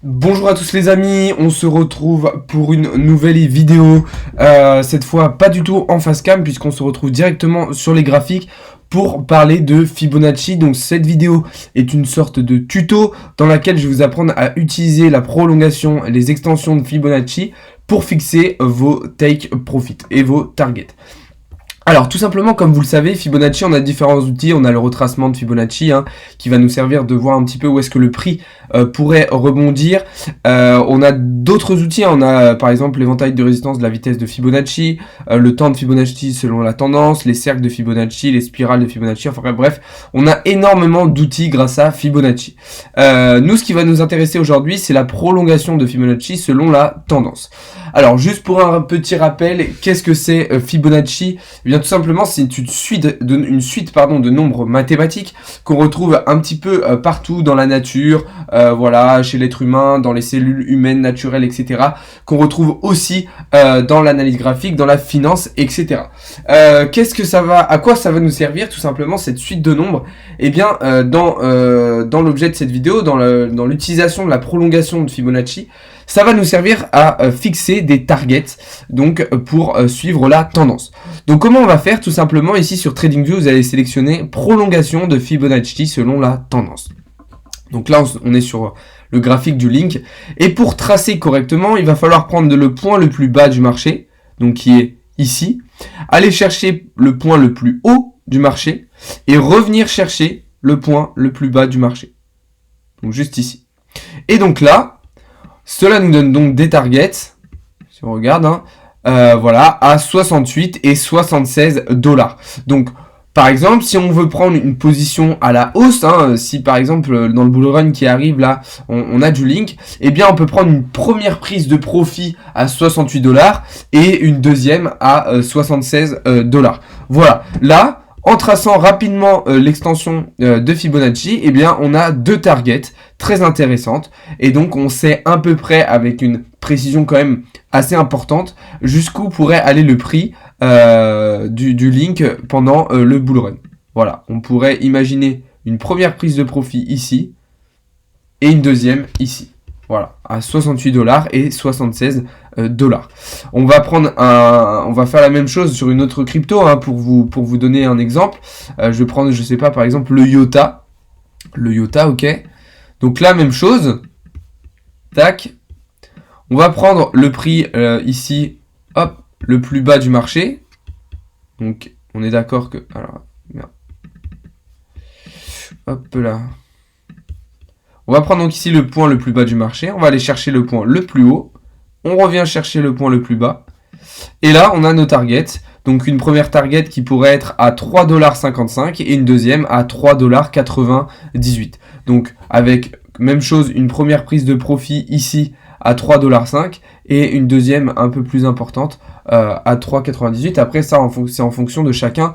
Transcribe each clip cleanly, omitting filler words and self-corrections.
Bonjour à tous les amis, on se retrouve pour une nouvelle vidéo, cette fois pas du tout en face cam puisqu'on se retrouve directement sur les graphiques pour parler de Fibonacci. Donc cette vidéo est une sorte de tuto dans laquelle je vais vous apprendre à utiliser la prolongation, les extensions de Fibonacci pour fixer vos take profit et vos targets. Alors tout simplement, comme vous le savez, Fibonacci, on a différents outils. On a le retracement de Fibonacci qui va nous servir de voir un petit peu où est-ce que le prix pourrait rebondir. On a d'autres outils, on a par exemple l'éventail de résistance de la vitesse de Fibonacci, le temps de Fibonacci selon la tendance, les cercles de Fibonacci, les spirales de Fibonacci, enfin bref, on a énormément d'outils grâce à Fibonacci. Nous, ce qui va nous intéresser aujourd'hui, c'est la prolongation de Fibonacci selon la tendance. Alors juste pour un petit rappel, qu'est-ce que c'est Fibonacci? Eh bien tout simplement c'est une suite de nombres mathématiques qu'on retrouve un petit peu partout dans la nature, voilà, chez l'être humain, dans les cellules humaines naturelles, etc. Qu'on retrouve aussi dans l'analyse graphique, dans la finance, etc. À quoi ça va nous servir tout simplement cette suite de nombres? Eh bien dans l'objet de cette vidéo, dans l'utilisation de la prolongation de Fibonacci, ça va nous servir à fixer des targets, donc pour suivre la tendance. Donc comment on va faire? Tout simplement ici sur TradingView, vous allez sélectionner prolongation de Fibonacci selon la tendance. Donc là on est sur le graphique du link, et pour tracer correctement, il va falloir prendre le point le plus bas du marché, donc qui est ici, aller chercher le point le plus haut du marché, et revenir chercher le point le plus bas du marché. Donc juste ici. Et donc là, cela nous donne donc des targets, si on regarde, voilà, à 68 et 76 $. Donc, par exemple, si on veut prendre une position à la hausse, si par exemple dans le bull run qui arrive là, on a du link, eh bien on peut prendre une première prise de profit à 68 $ et une deuxième à 76 $. Voilà, là, en traçant rapidement l'extension de Fibonacci, eh bien on a deux targets très intéressantes, et donc on sait à peu près avec une précision quand même assez importante jusqu'où pourrait aller le prix du link pendant le bull run. Voilà, on pourrait imaginer une première prise de profit ici et une deuxième ici. Voilà, à 68 $ et 76 $. On va faire la même chose sur une autre crypto pour vous donner un exemple. Je vais prendre, je sais pas, par exemple le IOTA. Le IOTA, ok. Donc la même chose. Tac. On va prendre le prix ici, hop, le plus bas du marché. Donc on est d'accord que, alors, merde. Hop là. On va prendre donc ici le point le plus bas du marché, on va aller chercher le point le plus haut, on revient chercher le point le plus bas, et là on a nos targets, donc une première target qui pourrait être à 3,55 $ et une deuxième à 3,98 $. Donc avec même chose, une première prise de profit ici à 3,5 $ et une deuxième un peu plus importante à 3,98 $. Après ça, c'est en fonction de chacun,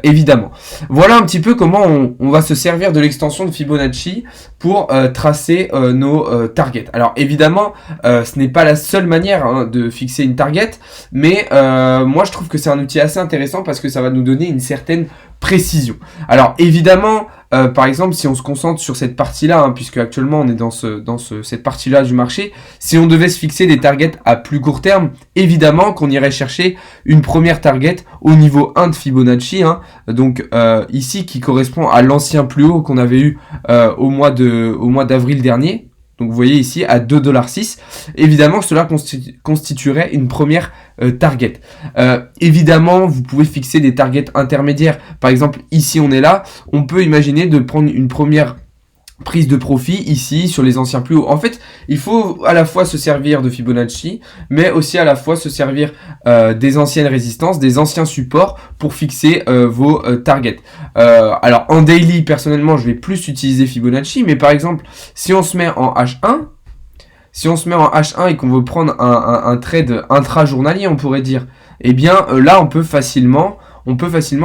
évidemment. Voilà un petit peu comment on va se servir de l'extension de Fibonacci pour tracer nos targets. Alors évidemment, ce n'est pas la seule manière de fixer une target, mais moi je trouve que c'est un outil assez intéressant parce que ça va nous donner une certaine précision. Alors évidemment, par exemple, si on se concentre sur cette partie-là, puisque actuellement on est dans cette partie-là du marché, si on devait se fixer des targets à plus court terme, évidemment qu'on irait chercher une première target au niveau 1 de Fibonacci, donc ici qui correspond à l'ancien plus haut qu'on avait eu au mois d'avril dernier. Donc vous voyez ici à 2,6 $. Évidemment, cela constituerait une première target. Évidemment, vous pouvez fixer des targets intermédiaires. Par exemple, ici on est là, on peut imaginer de prendre une première prise de profit ici sur les anciens plus hauts. En fait, il faut à la fois se servir de Fibonacci, mais aussi à la fois se servir des anciennes résistances, des anciens supports pour fixer vos targets. Alors en daily, personnellement, je vais plus utiliser Fibonacci, mais par exemple, si on se met en H1, et qu'on veut prendre un trade intra-journalier, on pourrait dire, eh bien là, on peut facilement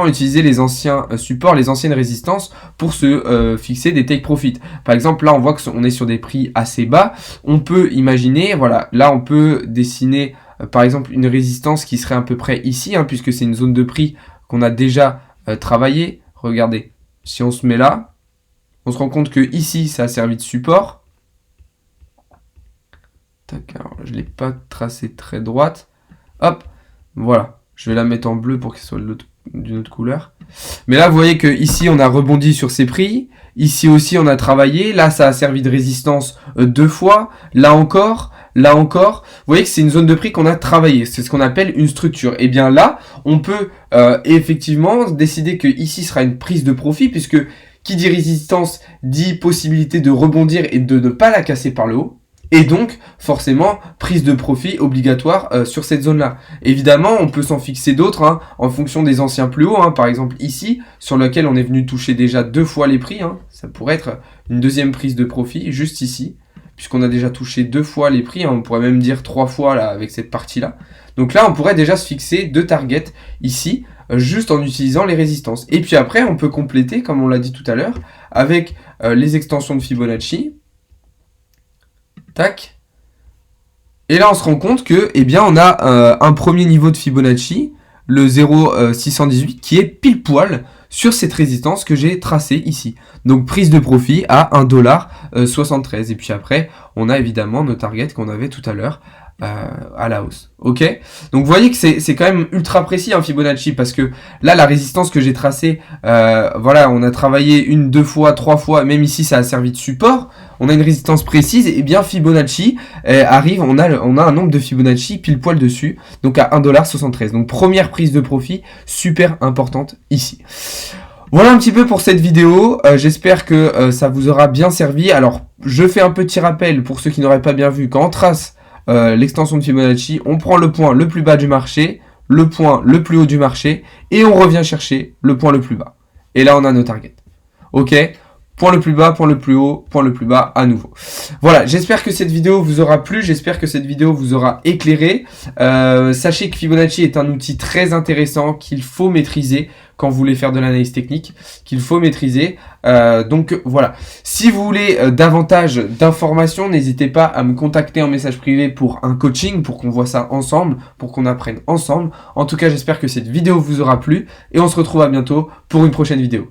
utiliser les anciens supports, les anciennes résistances pour se fixer des take profit. Par exemple, là, on voit qu'on est sur des prix assez bas. On peut imaginer, voilà, là, on peut dessiner, par exemple, une résistance qui serait à peu près ici, puisque c'est une zone de prix qu'on a déjà travaillé. Regardez, si on se met là, on se rend compte que ici, ça a servi de support. Tac, alors je l'ai pas tracé très droite. Hop, voilà. Je vais la mettre en bleu pour qu'elle soit d'une autre couleur. Mais là, vous voyez que ici, on a rebondi sur ces prix. Ici aussi, on a travaillé. Là, ça a servi de résistance 2 fois. Là encore, là encore. Vous voyez que c'est une zone de prix qu'on a travaillé. C'est ce qu'on appelle une structure. Et bien là, on peut effectivement décider que ici sera une prise de profit, puisque qui dit résistance dit possibilité de rebondir et de ne pas la casser par le haut. Et donc, forcément, prise de profit obligatoire sur cette zone-là. Évidemment, on peut s'en fixer d'autres hein, en fonction des anciens plus hauts. Hein, par exemple, ici, sur lequel on est venu toucher déjà 2 fois les prix. Hein, ça pourrait être une deuxième prise de profit, juste ici. Puisqu'on a déjà touché 2 fois les prix. Hein, on pourrait même dire 3 fois là avec cette partie-là. Donc là, on pourrait déjà se fixer 2 targets ici, juste en utilisant les résistances. Et puis après, on peut compléter, comme on l'a dit tout à l'heure, avec les extensions de Fibonacci. Tac. Et là, on se rend compte que, eh bien, on a un premier niveau de Fibonacci, le 0,618, qui est pile poil sur cette résistance que j'ai tracée ici. Donc, prise de profit à 1,73$. Et puis après, on a évidemment nos targets qu'on avait tout à l'heure à la hausse. Ok, donc vous voyez que c'est quand même ultra précis hein, Fibonacci, parce que là la résistance que j'ai tracée, voilà, on a travaillé 1, 2 fois, 3 fois, même ici ça a servi de support. On a une résistance précise et bien Fibonacci arrive, on a un nombre de Fibonacci pile poil dessus, donc à 1,73$. Donc première prise de profit super importante ici. Voilà un petit peu pour cette vidéo, j'espère que ça vous aura bien servi. Alors je fais un petit rappel pour ceux qui n'auraient pas bien vu, quand on trace l'extension de Fibonacci, on prend le point le plus bas du marché, le point le plus haut du marché, et on revient chercher le point le plus bas. Et là, on a nos targets. Ok ? Point le plus bas, point le plus haut, point le plus bas à nouveau. Voilà, j'espère que cette vidéo vous aura plu, j'espère que cette vidéo vous aura éclairé. Sachez que Fibonacci est un outil très intéressant qu'il faut maîtriser quand vous voulez faire de l'analyse technique, qu'il faut maîtriser. Donc voilà, si vous voulez davantage d'informations, n'hésitez pas à me contacter en message privé pour un coaching, pour qu'on voit ça ensemble, pour qu'on apprenne ensemble. En tout cas, j'espère que cette vidéo vous aura plu et on se retrouve à bientôt pour une prochaine vidéo.